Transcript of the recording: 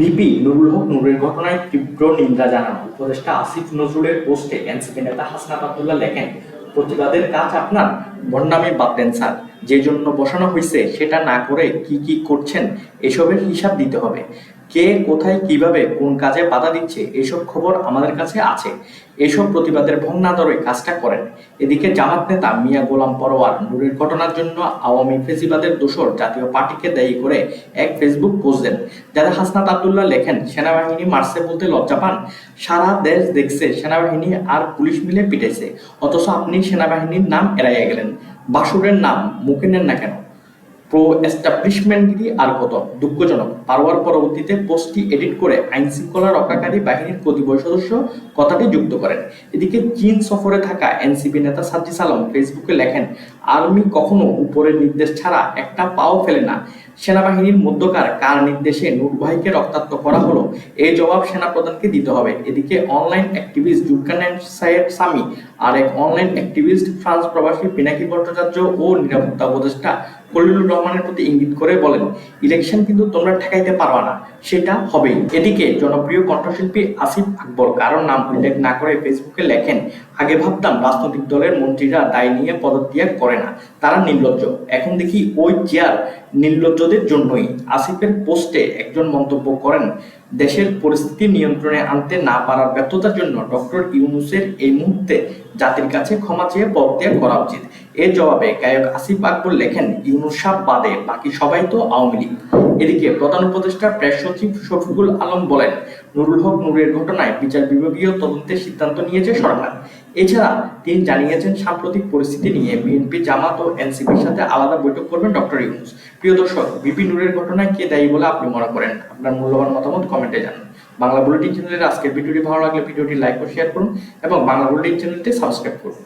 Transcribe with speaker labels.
Speaker 1: VP Nurul হক নূরের ঘটনায় তীব্র নিন্দা জানান উপদেষ্টা আসিফ নজরুলের পোস্টে এনসিপি নেতা হাসনাত আব্দুল্লাহ লেখেন, প্রতিবাদের কাজ আপনার ভণ্ডামি বাদ দেন স্যার, যে জন্য বসানো হয়েছে সেটা না করে কি কি করছেন এসবের হিসাব দিতে হবে। কে কোথায় কিভাবে কোন কাজে বাধা দিচ্ছে এসব খবর আমাদের কাছে আছে। এসব প্রতিবাদের ভং না ধরে কাজটা করেন। এদিকে জামাত নেতা মিয়া গোলাম পরোয়ার নূরের ঘটনার জন্য আওয়ামী ফেসিবাদের দোসর জাতীয় পার্টিকে দায়ী করে এক ফেসবুক পোস্ট দেন, যাতে হাসনাত আব্দুল্লাহ লেখেন, সেনাবাহিনী মারছে বলতে লজ্জা পান? সারা দেশ দেখছে সেনাবাহিনী আর পুলিশ মিলে পিটাইছে, অথচ আপনি সেনাবাহিনীর নাম এড়াইয়া গেলেন। বাসুরের নাম মুখে নেন না কেন? প্রো এস্টাবলিশমেন্টগিরি আর কত দুঃখজনক। পারোয়ার পরবর্তীতে পোস্টটি এডিট করে আইন শৃঙ্খলা রক্ষাকারী বাহিনীর কতিপয় সদস্য কথাটি যুক্ত করেন। এদিকে চীন সফরে থাকা এনসিপি নেতা সাজ্জিদ আলম ফেসবুকে লেখেন, আর্মি কখনো উপরের নির্দেশ ছাড়া একটা পাও ফেলে না। সেনাবাহিনীর মধ্যকার কার নির্দেশে নূর ভাইকে রক্তাক্ত করা হলো, এই জবাব সেনাপ্রধানকে দিতে হবে। এদিকে অনলাইন অ্যাক্টিভিস্ট জুলকানাইন সাইয়েদ সামি আর এক অনলাইন অ্যাক্টিভিস্ট ফ্রান্স প্রবাসী পিনাকি ভট্টাচার্য ও নিরাপত্তা উপদেষ্টা খলিলুর রহমানের প্রতি ইঙ্গিত করে বলেন, ইলেকশন কিন্তু তোমরা ঠেকাইতে পারবা না, সেটা হবেই। এদিকে জনপ্রিয় কণ্ঠশিল্পী আসিফ আকবর কারোর নাম উল্লেখ না করে ফেসবুকে লেখেন, আগে ভাবতাম রাজনৈতিক দলের মন্ত্রীরা দায় নিয়ে পদত্যাগ করে না, তারা নির্লজ্জ। এখন দেখি ওই চেয়ার নির্লজ্জদের জন্যই। আসিফের পোস্টে একজন মন্তব্য করেন, দেশের পরিস্থিতি নিয়ন্ত্রণে আনতে না পারার ব্যর্থতার জন্য ডক্টর ইউনূসের এই মুহূর্তে জাতির কাছে ক্ষমা চেয়ে পদত্যাগ করা উচিত। এর জবাবে গায়ক আসিফ আকবর লেখেন, ইউনূস সাহেব বাদে বাকি সবাই তো আওয়ামী লীগ। এদিকে প্রধান উপদেষ্টা প্রেস সচিব শফিকুল আলম বলেন, নুরুল হক নূরের ঘটনায় বিচার বিভাগীয় তদন্তের সিদ্ধান্ত নিয়েছে সরকার। এছাড়া তিনি জানিয়েছেন, সাম্প্রতিক পরিস্থিতি নিয়ে বিএনপি, জামাত ও এনসিপির সাথে আলাদা বৈঠক করবেন ডক্টর ইউনূস। প্রিয় দর্শক, ভিপি নূরের ঘটনায় কে দায়ী বলে আপনি মনে করেন? আপনার মূল্যবান মতামত কমেন্টে জানান। বাংলা বুলেটিন চ্যানেলের আজকের ভিডিওটি ভালো লাগলে ভিডিওটি লাইক ও শেয়ার করুন এবং বাংলা বুলেটিন চ্যানেলটি সাবস্ক্রাইব করুন।